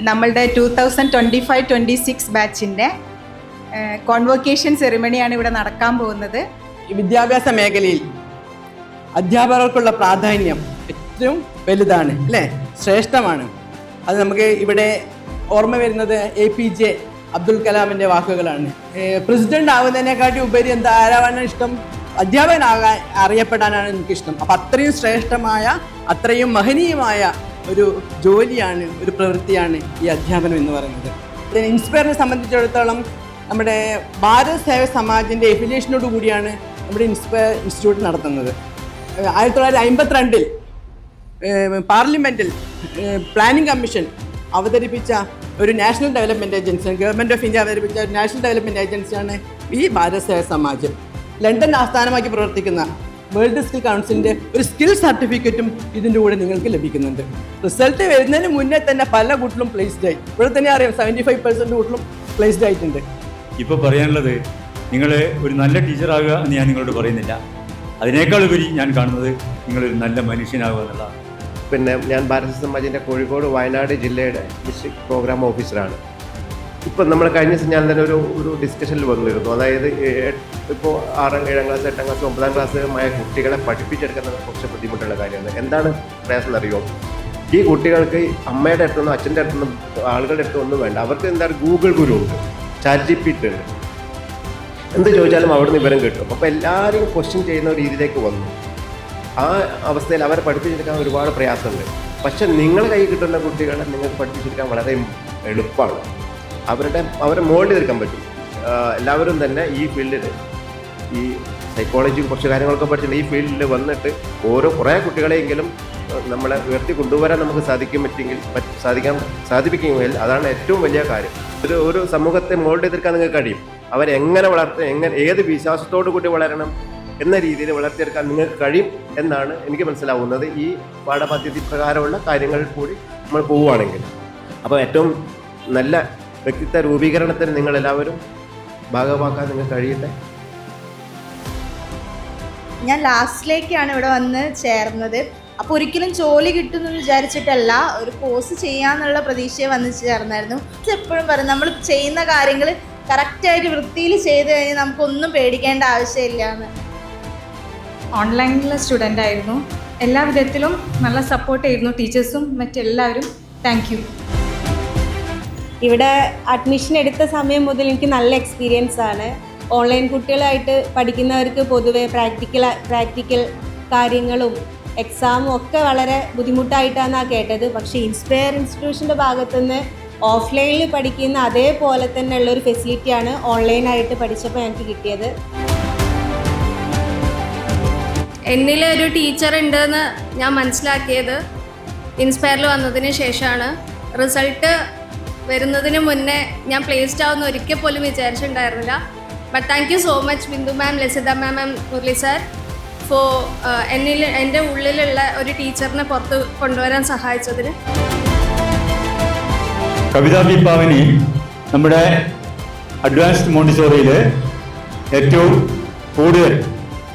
നമ്മളുടെ 2025-26 ബാച്ചിൻ്റെ കോൺവൊക്കേഷൻ സെറിമണിയാണ് ഇവിടെ നടക്കാൻ പോകുന്നത്. ഈ വിദ്യാഭ്യാസ മേഖലയിൽ അധ്യാപകർക്കുള്ള പ്രാധാന്യം ഏറ്റവും വലുതാണ് അല്ലേ, ശ്രേഷ്ഠമാണ്. അത് നമുക്ക് ഇവിടെ ഓർമ്മ വരുന്നത് APJ അബ്ദുൽ കലാമിൻ്റെ വാക്കുകളാണ്. പ്രസിഡന്റ് ആവുന്നതിനെക്കാട്ടി ഉപരി ആരാവാനാണ് ഇഷ്ടം, അധ്യാപകനാകാൻ അറിയപ്പെടാനാണ് എനിക്കിഷ്ടം. അപ്പം അത്രയും ശ്രേഷ്ഠമായ, അത്രയും മഹനീയമായ ഒരു ജോലിയാണ്, ഒരു പ്രവൃത്തിയാണ് ഈ അധ്യാപനം എന്ന് പറയുന്നത്. ഇൻസ്പയറിനെ സംബന്ധിച്ചിടത്തോളം നമ്മുടെ ഭാരത് സേവ സമാജിൻ്റെ എഫിലിയേഷനോട് കൂടിയാണ് നമ്മുടെ ഇൻസ്പയർ ഇൻസ്റ്റിറ്റ്യൂട്ട് നടത്തുന്നത്. 1952 പാർലമെൻറ്റിൽ പ്ലാനിംഗ് കമ്മീഷൻ അവതരിപ്പിച്ച ഒരു national development agency, government of India അവതരിപ്പിച്ച ഒരു നാഷണൽ ഡെവലപ്മെൻറ്റ് ഏജൻസിയാണ് ഈ ഭാരത് സേവ സമാജ്. ലണ്ടൻ ആസ്ഥാനമാക്കി പ്രവർത്തിക്കുന്ന വേൾഡ് സ്കിൽ കൗൺസിലിൻ്റെ ഒരു സ്കിൽ സർട്ടിഫിക്കറ്റും ഇതിൻ്റെ കൂടെ നിങ്ങൾക്ക് ലഭിക്കുന്നുണ്ട്. റിസൾട്ട് വരുന്നതിന് മുന്നേ തന്നെ പല കുട്ടികളും പ്ലേസ്ഡ് ആയി. ഇവിടെ തന്നെ അറിയാം 75% കുട്ടികളും പ്ലേസ്ഡ് ആയിട്ടുണ്ട്. ഇപ്പോൾ പറയാനുള്ളത്, നിങ്ങൾ ഒരു നല്ല ടീച്ചറാകുക എന്ന് ഞാൻ നിങ്ങളോട് പറയുന്നില്ല. അതിനേക്കാൾ ഉപരി ഞാൻ കാണുന്നത് നിങ്ങളൊരു നല്ല മനുഷ്യനാകുക എന്നുള്ളതാണ്. പിന്നെ ഞാൻ ഭാരത സമാജിൻ്റെ കോഴിക്കോട് വയനാട് ജില്ലയുടെ ഡിസ്ട്രിക്ട് പ്രോഗ്രാം ഓഫീസറാണ്. ഇപ്പം നമ്മൾ കഴിഞ്ഞ ദിവസം ഞാൻ തന്നെ ഒരു ഡിസ്കഷനിൽ വന്നിരുന്നു. അതായത് ഇപ്പോൾ 6, 7ാം ക്ലാസ്, 8ാം ക്ലാസ്, 9ാം ക്ലാസ്സുമായ കുട്ടികളെ പഠിപ്പിച്ചെടുക്കുന്നത് കുറച്ച് ബുദ്ധിമുട്ടുള്ള കാര്യമാണ്. എന്താണ് പ്രയാസം എന്നറിയോ? ഈ കുട്ടികൾക്ക് അമ്മയുടെ അടുത്തൊന്നും അച്ഛൻ്റെ അടുത്തൊന്നും ആളുകളുടെ അടുത്തൊന്നും വേണ്ട. അവർക്ക് എന്താണ് ഗൂഗിൾ ഗുരു ഉണ്ട്, ChatGPT ഉണ്ട്. എന്ത് ചോദിച്ചാലും അവിടുന്ന് വിവരം കിട്ടും. അപ്പോൾ എല്ലാവരും ക്വസ്റ്റ്യൻ ചെയ്യുന്ന ഒരു രീതിയിലേക്ക് വന്നു. ആ അവസ്ഥയിൽ അവരെ പഠിപ്പിച്ചെടുക്കാൻ ഒരുപാട് പ്രയാസമുണ്ട്. പക്ഷെ നിങ്ങളെ കയ്യിൽ കിട്ടുന്ന കുട്ടികളെ നിങ്ങൾക്ക് പഠിപ്പിച്ചെടുക്കാൻ വളരെ എളുപ്പമാണ്. അവരെ മോൾഡ് തീർക്കാൻ പറ്റും. എല്ലാവരും തന്നെ ഈ ഫീൽഡിൽ, ഈ സൈക്കോളജി കുറച്ച് കാര്യങ്ങളൊക്കെ പഠിച്ചിട്ടുണ്ട്. ഈ ഫീൽഡിൽ വന്നിട്ട് കുറേ കുട്ടികളെയെങ്കിലും നമ്മളെ ഉയർത്തി കൊണ്ടുവരാൻ നമുക്ക് സാധിപ്പിക്കുമെങ്കിൽ അതാണ് ഏറ്റവും വലിയ കാര്യം. ഒരു സമൂഹത്തെ മോൾഡ് ചെയ്തെടുക്കാൻ നിങ്ങൾക്ക് കഴിയും. അവരെങ്ങനെ ഏത് വിശ്വാസത്തോടു കൂടി വളരണം എന്ന രീതിയിൽ വളർത്തിയെടുക്കാൻ നിങ്ങൾക്ക് കഴിയും എന്നാണ് എനിക്ക് മനസ്സിലാവുന്നത്. ഈ പാഠപദ്ധതി പ്രകാരമുള്ള കാര്യങ്ങളിൽ കൂടി നമ്മൾ പോവുകയാണെങ്കിൽ. അപ്പോൾ ഏറ്റവും നല്ല വ്യക്തിത്വ രൂപീകരണത്തിന് നിങ്ങളെല്ലാവരും ഭാഗമാക്കാൻ നിങ്ങൾക്ക് കഴിയട്ടെ. ഞാൻ ലാസ്റ്റിലേക്കാണ് ഇവിടെ വന്ന് ചേർന്നത്. അപ്പോൾ ഒരിക്കലും ജോലി കിട്ടുമെന്ന് വിചാരിച്ചിട്ടല്ല, ഒരു കോഴ്സ് ചെയ്യാന്നുള്ള പ്രതീക്ഷയെ വന്ന് ചേർന്നായിരുന്നു. എപ്പോഴും പറയും, നമ്മൾ ചെയ്യുന്ന കാര്യങ്ങൾ കറക്റ്റായിട്ട് വൃത്തിയിൽ ചെയ്ത് കഴിഞ്ഞാൽ നമുക്കൊന്നും പേടിക്കേണ്ട ആവശ്യമില്ല എന്ന്. ഓൺലൈനിലെ സ്റ്റുഡൻ്റ് ആയിരുന്നു. എല്ലാ വിധത്തിലും നല്ല സപ്പോർട്ടായിരുന്നു ടീച്ചേഴ്സും മറ്റെല്ലാവരും. Thank you. ഇവിടെ അഡ്മിഷൻ എടുത്ത സമയം മുതൽ എനിക്ക് നല്ല എക്സ്പീരിയൻസ് ആണ്. ഓൺലൈൻ കുട്ടികളായിട്ട് പഠിക്കുന്നവർക്ക് പൊതുവെ പ്രാക്ടിക്കൽ കാര്യങ്ങളും എക്സാമും ഒക്കെ വളരെ ബുദ്ധിമുട്ടായിട്ടാണ് കേട്ടത്. പക്ഷേ ഇൻസ്പയർ ഇൻസ്റ്റിറ്റ്യൂഷൻ്റെ ഭാഗത്തുനിന്ന് ഓഫ്ലൈനിൽ പഠിക്കുന്ന അതേപോലെ തന്നെ ഉള്ളൊരു ഫെസിലിറ്റിയാണ് ഓൺലൈനായിട്ട് പഠിച്ചപ്പോൾ എനിക്ക് കിട്ടിയത്. എന്നിലൊരു ടീച്ചർ ഉണ്ടെന്ന് ഞാൻ മനസ്സിലാക്കിയത് ഇൻസ്പയറിൽ വന്നതിന് ശേഷമാണ്. റിസൾട്ട് വരുന്നതിന് മുന്നേ ഞാൻ പ്ലേസ്ഡ് ആവുന്ന ഒരിക്കൽ പോലും വിചാരിച്ചിട്ടുണ്ടായിരുന്നില്ല. But thank you so much Bindu ma'am, Lasitha ma'am, Murali sir for എൻ്റെ ഉള്ളിലുള്ള ഒരു ടീച്ചറിനെ പുറത്ത് കൊണ്ടുവരാൻ സഹായിച്ചതിന്. കവിതാ ദീപാവനി നമ്മുടെ അഡ്വാൻസ്ഡ് മോണ്ടിസോറിയിൽ ഏറ്റവും കൂടുതൽ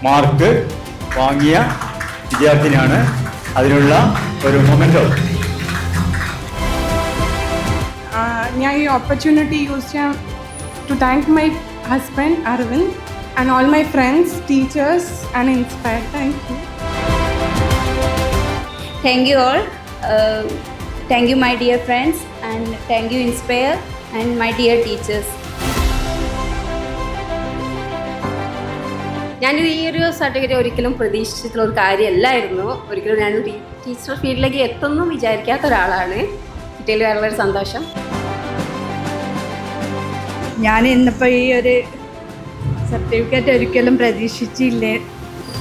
മാർക്ക് വാങ്ങിയ വിദ്യാർത്ഥിനിയാണ്. അതിനുള്ള ഒരു മൊമെൻറ്റോ. ഞാൻ ഈ ഓപ്പർച്യൂണിറ്റി യൂസ് ചെയ്യാൻ to thank my husband Aravind and all my friends, teachers and Inspire. Thank you. Thank you all. Thank you my dear friends, and thank you Inspire and my dear teachers. ഞാൻ ഈ ഒരു certificate ഒരിക്കലും പ്രതീക്ഷിച്ചിട്ടുള്ള ഒരു കാര്യമല്ലായിരുന്നു. ഒരിക്കലും ഞാൻ teacher ഫീൽഡിലേക്ക് എത്തുന്നു വിചാരിക്കാത്ത ഒരാളാണ്. കിട്ടിയതിൽ വളരെ സന്തോഷം. ഞാൻ ഇന്നിപ്പോൾ ഈ ഒരു സർട്ടിഫിക്കറ്റ് ഒരിക്കലും പ്രതീക്ഷിച്ചില്ല.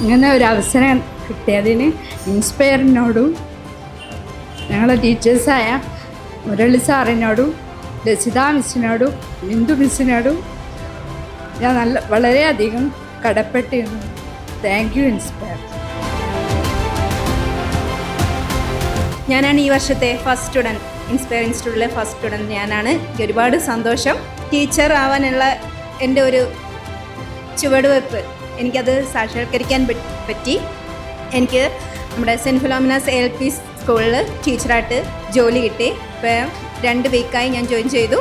ഇങ്ങനെ ഒരു അവസരം കിട്ടിയതിന് ഇൻസ്പയറിനോടും ഞങ്ങളെ ടീച്ചേഴ്സായ മുരളി സാറിനോടും ലസിത മിസ്സിനോടും ബിന്ദു മിസ്സിനോടും ഞാൻ വളരെയധികം കടപ്പെട്ടിരുന്നു. Thank you inspire. ഞാനാണ് ഈ വർഷത്തെ ഫസ്റ്റ് സ്റ്റുഡൻറ്റ്, ഇൻസ്പയർ ഇൻസ്റ്റിറ്റ്യൂട്ടിലെ ഫസ്റ്റ് സ്റ്റുഡൻറ്റ് ഞാനാണ്. എനിക്ക് ഒരുപാട് സന്തോഷം. ടീച്ചർ ആവാനുള്ള എൻ്റെ ഒരു ചുവടുവെപ്പ് എനിക്കത് സാക്ഷാത്കരിക്കാൻ പറ്റി. എനിക്ക് നമ്മുടെ സെൻറ്റ് ഫിലോമിനാസ് LP സ്കൂളിൽ ടീച്ചറായിട്ട് ജോലി കിട്ടി. ഇപ്പം 2 വീക്കായി ഞാൻ ജോയിൻ ചെയ്തു.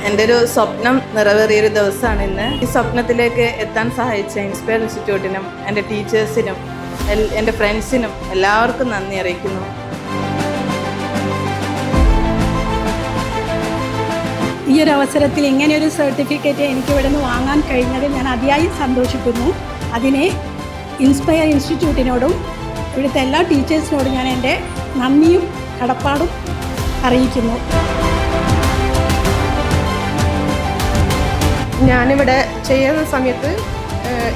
എൻ്റെ ഒരു സ്വപ്നം നിറവേറിയൊരു ദിവസമാണ് ഇന്ന്. ഈ സ്വപ്നത്തിലേക്ക് എത്താൻ സഹായിച്ച ഇൻസ്പയർ ഇൻസ്റ്റിറ്റ്യൂട്ടിനും എൻ്റെ ടീച്ചേഴ്സിനും എൻ്റെ ഫ്രണ്ട്സിനും എല്ലാവർക്കും നന്ദി അറിയിക്കുന്നു. ഈ ഒരു അവസരത്തിൽ ഇങ്ങനെയൊരു സർട്ടിഫിക്കറ്റ് എനിക്ക് ഇവിടെ നിന്ന് വാങ്ങാൻ കഴിഞ്ഞതിൽ ഞാൻ അതിയായി സന്തോഷിക്കുന്നു. അതിനെ ഇൻസ്പയർ ഇൻസ്റ്റിറ്റ്യൂട്ടിനോടും ഇവിടുത്തെ എല്ലാ ടീച്ചേഴ്സിനോടും ഞാൻ എൻ്റെ നന്ദിയും കടപ്പാടും അറിയിക്കുന്നു. ഞാനിവിടെ ചെയ്യുന്ന സമയത്ത്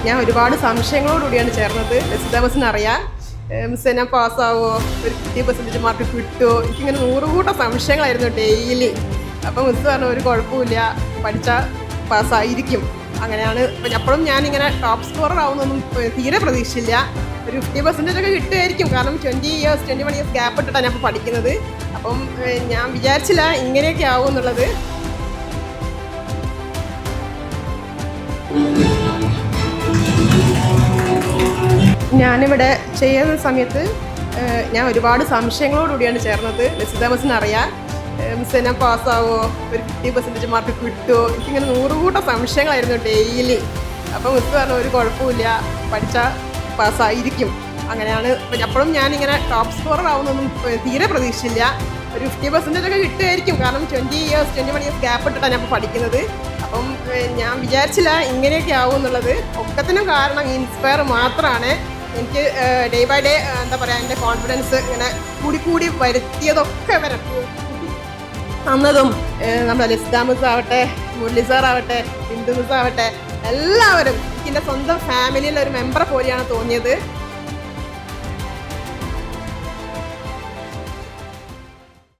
ഞാൻ ഒരുപാട് സംശയങ്ങളോടുകൂടിയാണ് ചേർന്നത്. സിലബസിന് അറിയാം, മിസ്സേ ഞാൻ പാസ്സാവുമോ, ഒരു 50% മാർക്ക് കിട്ടുമോ, എനിക്കിങ്ങനെ 100 കൂട്ടം സംശയങ്ങളായിരുന്നു ഡെയിലി. അപ്പം മിസ്സ് പറഞ്ഞു ഒരു കുഴപ്പമില്ല, പഠിച്ചാൽ പാസ്സായിരിക്കും. അങ്ങനെയാണ് അപ്പോഴും ഞാനിങ്ങനെ ടോപ്പ് സ്കോറർ ആവുന്നൊന്നും തീരെ പ്രതീക്ഷയില്ല. ഒരു 50% ഒക്കെ കിട്ടുമായിരിക്കും, കാരണം 21 ഇയേഴ്സ് ഗ്യാപ്പ് ഇട്ടിട്ടാണ് ഞാൻ ഇപ്പോൾ പഠിക്കുന്നത്. അപ്പം ഞാൻ വിചാരിച്ചില്ല ഇങ്ങനെയൊക്കെ ആവും എന്നുള്ളത്. ഞാനിവിടെ ചെയ്യുന്ന സമയത്ത് ഞാൻ ഒരുപാട് സംശയങ്ങളോടുകൂടിയാണ് ചേർന്നത്. സിലബസിന് അറിയാം, മിസ്സേ ഞാൻ പാസ്സാവുമോ, ഒരു 50% മാർക്ക് കിട്ടുമോ, എനിക്കിങ്ങനെ 100 കൂട്ടം സംശയങ്ങളായിരുന്നു ഡെയിലി. അപ്പോൾ മിസ്സ് പറഞ്ഞു ഒരു കുഴപ്പമില്ല, പഠിച്ചാൽ പാസ്സായിരിക്കും. അങ്ങനെയാണ് അപ്പോഴും ഞാനിങ്ങനെ ടോപ്പ് സ്കോറർ ആവുന്നൊന്നും തീരെ പ്രതീക്ഷയില്ല. ഒരു 50% ഒക്കെ കിട്ടുമായിരിക്കും, കാരണം 21 ഇയേഴ്സ് ഗ്യാപ്പ് ഇട്ടിട്ടാണ് ഞാൻ ഇപ്പോൾ പഠിക്കുന്നത്. അപ്പം ഞാൻ വിചാരിച്ചില്ല ഇങ്ങനെയൊക്കെ ആവും എന്നുള്ളത്. ഒക്കത്തിനും കാരണം ഇൻസ്പയർ മാത്രമാണ്. എനിക്ക് ഡേ ബൈ ഡേ എന്താ പറയുക, എൻ്റെ കോൺഫിഡൻസ് ഇങ്ങനെ കൂടി വരുത്തിയതൊക്കെ തന്നതും നമ്മുടെ ലിസ്താ മിസ് ആവട്ടെ, മുരളി സാർ ആവട്ടെ, ബിന്ദു മിസ് ആവട്ടെ, എല്ലാവരും എനിക്ക് എൻ്റെ സ്വന്തം ഫാമിലിയിലെ ഒരു മെമ്പറെ പോലെയാണ് തോന്നിയത്.